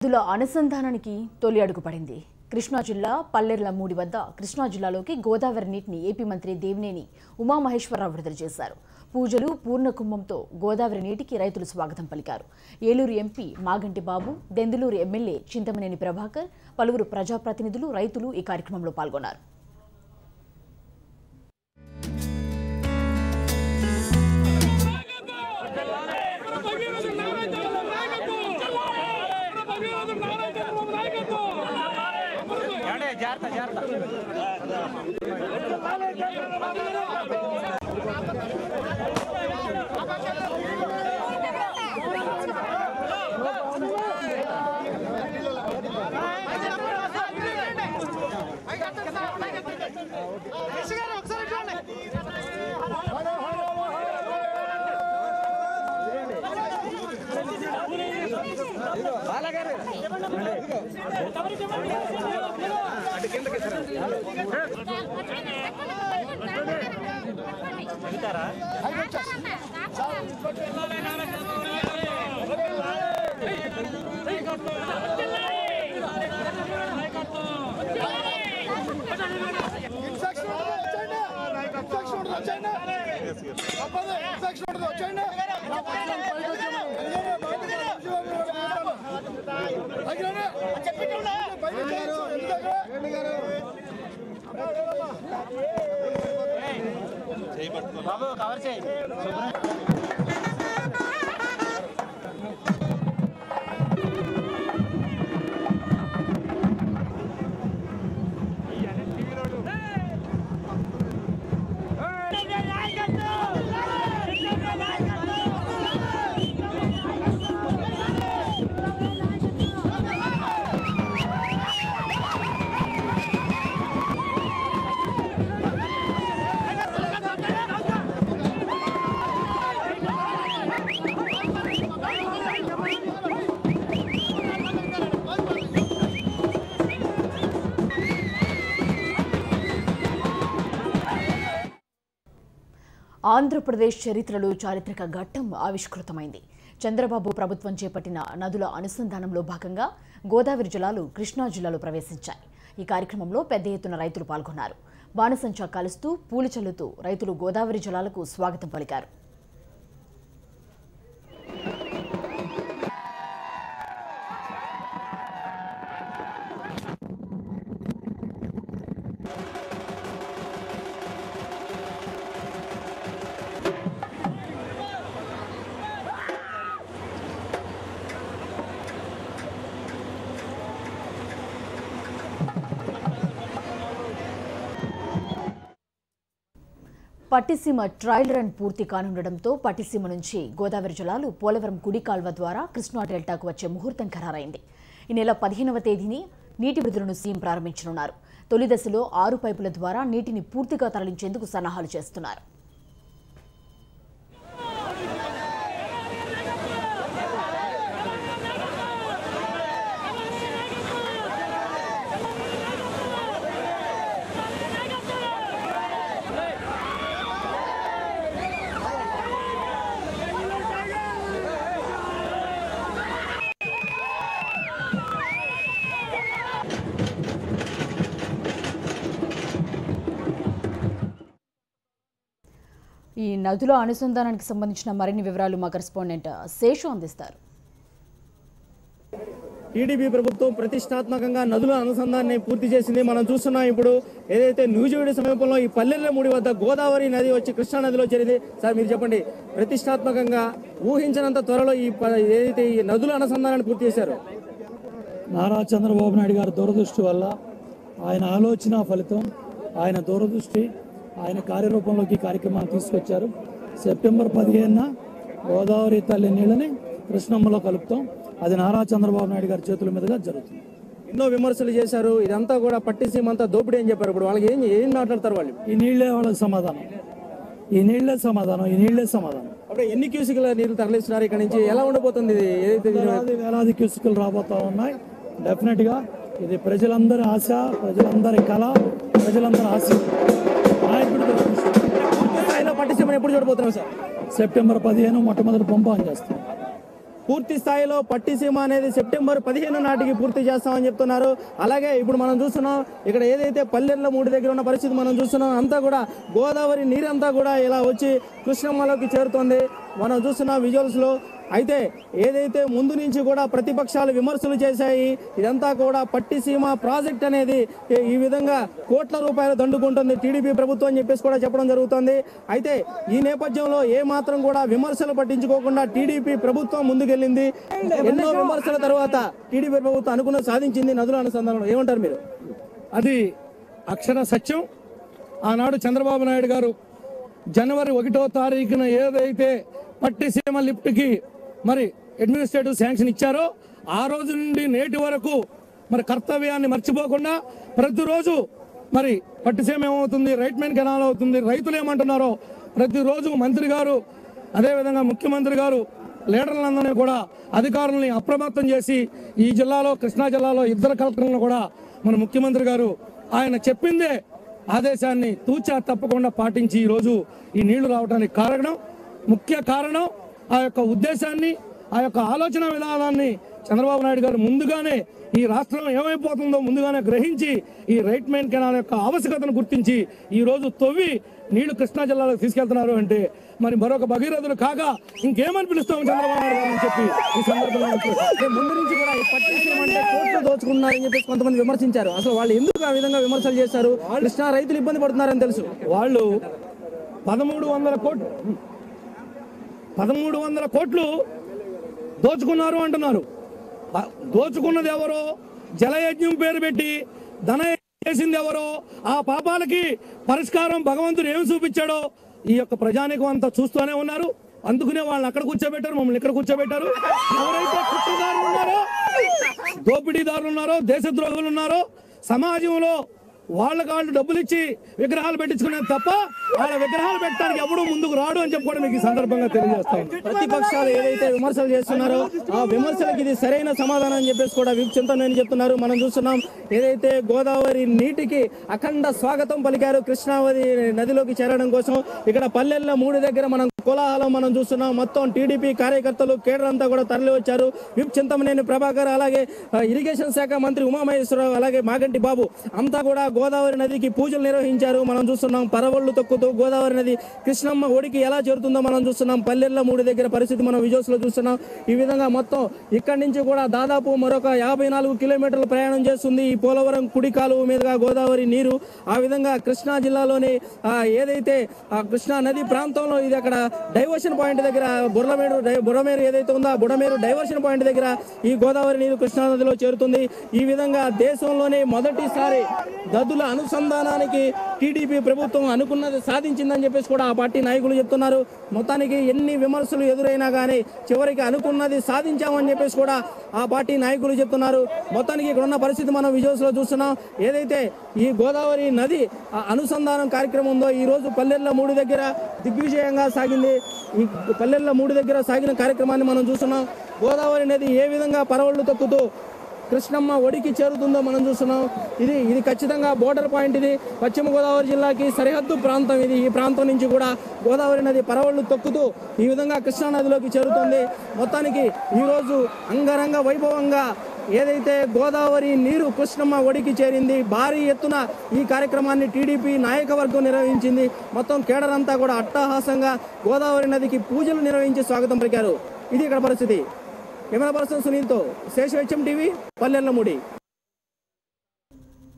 దుల అనుసంధానానికి తొలి అడుగు పడింది. కృష్ణా జిల్లా పల్లెర్లమూడి వద్ద కృష్ణా జిల్లాలోకి గోదావరి నీటిని ఏపీ మంత్రి దేవినేని ఉమామహేశ్వరరావు విడుదల చేశారు. పూజలు పూర్ణకుంభంతో గోదావరి నీటికి రైతులు స్వాగతం పలికారు. ఏలూరు ఎంపీ మాగంటి బాబు, దెందులూరు ఎమ్మెల్యే చింతమనేని ప్రభాకర్, పలువురు ప్రజాప్రతినిధులు, రైతులు ఈ కార్యక్రమంలో పాల్గొన్నారు. ఆంధ్రప్రదేశ్ చరిత్రలో చారిత్రక ఘట్టం ఆవిష్కృతమైంది. చంద్రబాబు ప్రభుత్వం చేపట్టిన నదుల అనుసంధానంలో భాగంగా గోదావరి జలాలు కృష్ణా జిల్లాలో ప్రవేశించాయి. ఈ కార్యక్రమంలో పెద్ద ఎత్తున రైతులు పాల్గొన్నారు. బాణసంచా కాలుస్తూ పూలు చల్లుతూ రైతులు గోదావరి జలాలకు స్వాగతం పలికారు. పట్టిసీమ ట్రయల్ రన్ పూర్తి కానుండటంతో పట్టిసీమ నుంచి గోదావరి జలాలు పోలవరం కుడి కాల్వ ద్వారా కృష్ణా డెల్టాకు వచ్చే ముహూర్తం ఖరారైంది. ఈ నెల 15వ తేదీని నీటి విడుదలను సీఎం ప్రారంభించనున్నారు. తొలి దశలో 6 పైపుల ద్వారా నీటిని పూర్తిగా తరలించేందుకు సన్నాహాలు చేస్తున్నారు. ఈ నదుల అనుసంధానానికి సంబంధించిన మరిన్ని వివరాలు మా కరెస్పాండెంట్ శేషు అందిస్తారు. టీడీపీ ప్రభుత్వం ప్రతిష్టాత్మకంగా నదుల అనుసంధానాన్ని పూర్తి చేసింది. మనం చూస్తున్నాం ఇప్పుడు ఏదైతే నూజివీడు సమీపంలో ఈ పల్లెర్లమూడి వద్ద గోదావరి నది వచ్చి కృష్ణా నదిలో చేరింది. సార్ మీరు చెప్పండి, ప్రతిష్టాత్మకంగా ఊహించినంత త్వరలో ఏదైతే ఈ నదుల అనుసంధానాన్ని పూర్తి చేశారు? నారా చంద్రబాబు నాయుడు గారి దూరదృష్టి వల్ల, ఆయన ఆలోచన ఫలితం, ఆయన దూరదృష్టి, ఆయన కార్యరూపంలోకి కార్యక్రమాన్ని తీసుకొచ్చారు. సెప్టెంబర్ 15న గోదావరి తల్లి నీళ్ళని కృష్ణమ్మలో కలుపుతాం. అది నారా చంద్రబాబు నాయుడు గారి చేతుల మీదుగా జరుగుతుంది. ఎన్నో విమర్శలు చేశారు, ఇదంతా కూడా పట్టిసీమ అంతా దోపిడీ అని చెప్పారు. ఇప్పుడు వాళ్ళకి ఏం మాట్లాడతారు వాళ్ళు? ఈ నీళ్లే వాళ్ళకి సమాధానం, ఈ నీళ్లే సమాధానం, ఈ నీళ్లే సమాధానం. అప్పుడు ఎన్ని క్యూసికల నీళ్లు తరలిస్తున్నారు ఇక్కడ నుంచి? ఎలా ఉండబోతుంది? వేలాది క్యూసికలు రాబోతా ఉన్నాయి. డెఫినెట్ గా ఇది ప్రజలందరి ఆశ, ప్రజలందరి కళ, ప్రజలందరి ఆశ. పట్టిసీమను ఎప్పుడు చూడబోతున్నాం సార్? సెప్టెంబర్ 15 మొట్టమొదటి పంపు ఆన్ చేస్తాం. పూర్తి స్థాయిలో పట్టిసీమ అనేది సెప్టెంబర్ 15 నాటికి పూర్తి చేస్తామని చెప్తున్నారు. అలాగే ఇప్పుడు మనం చూస్తున్నాం ఇక్కడ ఏదైతే పల్లెర్ల మూడి దగ్గర ఉన్న పరిస్థితి మనం చూస్తున్నాం, అంతా కూడా గోదావరి నీరంతా కూడా ఇలా వచ్చి కృష్ణమ్మలోకి చేరుతోంది. మనం చూస్తున్నాం విజువల్స్ లో. అయితే ఏదైతే ముందు నుంచి కూడా ప్రతిపక్షాలు విమర్శలు చేశాయి, ఇదంతా కూడా పట్టిసీమ ప్రాజెక్ట్ అనేది ఈ విధంగా కోట్ల రూపాయలు దండుకుంటుంది టీడీపీ ప్రభుత్వం అని చెప్పేసి కూడా చెప్పడం జరుగుతుంది. అయితే ఈ నేపథ్యంలో ఏ మాత్రం కూడా విమర్శలు పట్టించుకోకుండా టీడీపీ ప్రభుత్వం ముందుకెళ్ళింది. ఎన్నో విమర్శల తర్వాత టీడీపీ ప్రభుత్వం అనుకున్న సాధించింది నదుల అనుసంధానం. ఏమంటారు మీరు? అది అక్షర సత్యం. ఆనాడు చంద్రబాబు నాయుడు గారు జనవరి 1వ తారీఖున ఏదైతే పట్టిసీమ లిఫ్ట్కి మరి అడ్మినిస్ట్రేటివ్ శాంక్షన్ ఇచ్చారో ఆ రోజు నుండి నేటి వరకు మరి కర్తవ్యాన్ని మర్చిపోకుండా ప్రతిరోజు మరి పట్టిసీమ ఏమవుతుంది, రైట్ మెయిన్ కెనాల్ అవుతుంది, రైతులు ఏమంటున్నారో ప్రతిరోజు మంత్రి గారు అదేవిధంగా ముఖ్యమంత్రి గారు లీడర్లందరినీ కూడా అధికారులని అప్రమత్తం చేసి ఈ జిల్లాలో కృష్ణా జిల్లాలో 2 కలెక్టర్లను కూడా మన ముఖ్యమంత్రి గారు ఆయన చెప్పిందే ఆదేశాన్ని తూచా తప్పకుండా పాటించి ఈరోజు ఈ నీళ్లు రావడానికి ముఖ్య కారణం ఆ యొక్క ఉద్దేశాన్ని, ఆ యొక్క ఆలోచన విధానాన్ని చంద్రబాబు నాయుడు గారు ముందుగానే ఈ రాష్ట్రం ఏమైపోతుందో ముందుగానే గ్రహించి ఈ రైట్ మెయిన్ కెనాల్ యొక్క ఆవశ్యకతను గుర్తించి ఈ రోజు తవ్వి నీళ్లు కృష్ణా జిల్లాలో తీసుకెళ్తున్నారు అంటే మరి మరొక భగీరథులు కాగా ఇంకేమని పిలుస్తాము చంద్రబాబు నాయుడు గారు అని చెప్పి ఈ సందర్భంగా ముందు నుంచి కూడా ఈ పట్టిసీమ అంటే కోట్లు దోచుకున్నారని చెప్పేసి కొంతమంది విమర్శించారు. అసలు వాళ్ళు ఎందుకు ఆ విధంగా విమర్శలు చేశారు? కృష్ణా రైతులు ఇబ్బంది పడుతున్నారని తెలుసు. వాళ్ళు 1300 కోట్లు దోచుకున్నారు అంటున్నారు. దోచుకున్నది ఎవరో, జలయజ్ఞం పేరు పెట్టి ధన చేసింది ఎవరో, ఆ పాపాలకి పరిష్కారం భగవంతుడు ఏమి చూపించాడో ఈ యొక్క ప్రజానికం అంతా చూస్తూనే ఉన్నారు. అందుకనే వాళ్ళని అక్కడ కూర్చోబెట్టారు, మమ్మల్ని ఇక్కడ కూర్చోబెట్టారు. ఎవరైతే కుట్రదారులు ఉన్నారో, దోపిడీదారులు ఉన్నారో, దేశద్రోహులు ఉన్నారో సమాజంలో వాళ్ళకు డబ్బులు ఇచ్చి విగ్రహాలు పెట్టించుకునేది తప్ప వాళ్ళ విగ్రహాలు పెట్టడానికి ఎవడూ ముందుకు రాడు అని చెప్పి కూడా మీకు ఈ సందర్భంగా తెలియజేస్తాం. ప్రతిపక్షాలు ఏదైతే విమర్శలు చేస్తున్నారో ఆ విమర్శలకు ఇది సరైన సమాధానం అని చెప్పేసి కూడా చింతనని చెప్తున్నారు. మనం చూస్తున్నాం ఏదైతే గోదావరి నీటికి అఖండ స్వాగతం పలికారు కృష్ణావతి నదిలోకి చేరడం కోసం. ఇక్కడ పల్లెల్లో 3 దగ్గర మనం కోలాహలం మనం చూస్తున్నాం. మొత్తం టీడీపీ కార్యకర్తలు కేడర్ అంతా కూడా తరలి వచ్చారు. చింతమనేని ప్రభాకర్, అలాగే ఇరిగేషన్ శాఖ మంత్రి ఉమామహేశ్వరరావు, అలాగే మాగంటి బాబు అంతా కూడా గోదావరి నదికి పూజలు నిర్వహించారు. మనం చూస్తున్నాం పరవళ్లు తొక్కుతూ గోదావరి నది కృష్ణమ్మ ఒడికి ఎలా చేరుతుందో మనం చూస్తున్నాం. పల్లెల్లో 3 దగ్గర పరిస్థితి మనం విజువల్స్ లో చూస్తున్నాం. ఈ విధంగా మొత్తం ఇక్కడి నుంచి కూడా దాదాపు మరొక 54 కిలోమీటర్ల ప్రయాణం చేస్తుంది ఈ పోలవరం కుడి కాలువ మీదుగా గోదావరి నీరు. ఆ విధంగా కృష్ణా జిల్లాలోని ఏదైతే కృష్ణా నది ప్రాంతంలో ఇది అక్కడ డైవర్షన్ పాయింట్ దగ్గర బుడమేరు ఏదైతే ఉందో ఆ బుడమేరు డైవర్షన్ పాయింట్ దగ్గర ఈ గోదావరి నీరు కృష్ణా నదిలో చేరుతుంది. ఈ విధంగా దేశంలోనే మొదటిసారి నదుల అనుసంధానానికి టీడీపీ ప్రభుత్వం అనుకున్నది సాధించిందని చెప్పేసి కూడా ఆ పార్టీ నాయకులు చెప్తున్నారు. మొత్తానికి ఎన్ని విమర్శలు ఎదురైనా కానీ చివరికి అనుకున్నది సాధించామని చెప్పేసి కూడా ఆ పార్టీ నాయకులు చెప్తున్నారు. మొత్తానికి ఇక్కడ ఉన్న పరిస్థితి మనం విజువల్స్ లో చూస్తున్నాం. ఏదైతే ఈ గోదావరి నది అనుసంధానం కార్యక్రమం ఉందో ఈ రోజు పల్లెర్ల 3 దగ్గర దిగ్విజయంగా సాగింది. ఈ పల్లెర్ల 3 దగ్గర సాగిన కార్యక్రమాన్ని మనం చూస్తున్నాం. గోదావరి నది ఏ విధంగా పరవళ్లు తొక్కుతూ కృష్ణమ్మ ఒడికి చేరుతుందో మనం చూస్తున్నాం. ఇది ఖచ్చితంగా బోర్డర్ పాయింట్. ఇది పశ్చిమ గోదావరి జిల్లాకి సరిహద్దు ప్రాంతం. ఇది ఈ ప్రాంతం నుంచి కూడా గోదావరి నది పరవళ్లు తొక్కుతూ ఈ విధంగా కృష్ణా నదిలోకి చేరుతుంది. మొత్తానికి ఈరోజు అంగరంగ వైభవంగా ఏదైతే గోదావరి నీరు కృష్ణమ్మ ఒడికి చేరింది, భారీ ఎత్తున ఈ కార్యక్రమాన్ని టీడీపీ నాయకవర్గం నిర్వహించింది. మొత్తం కేడర్ అంతా కూడా అట్టహాసంగా గోదావరి నదికి పూజలు నిర్వహించి స్వాగతం పలికారు. ఇది ఇక్కడ పరిస్థితి. కెమెరా పర్సన్ సునీల్తో శేష HM టీవీ, పల్లెర్ల మూడి.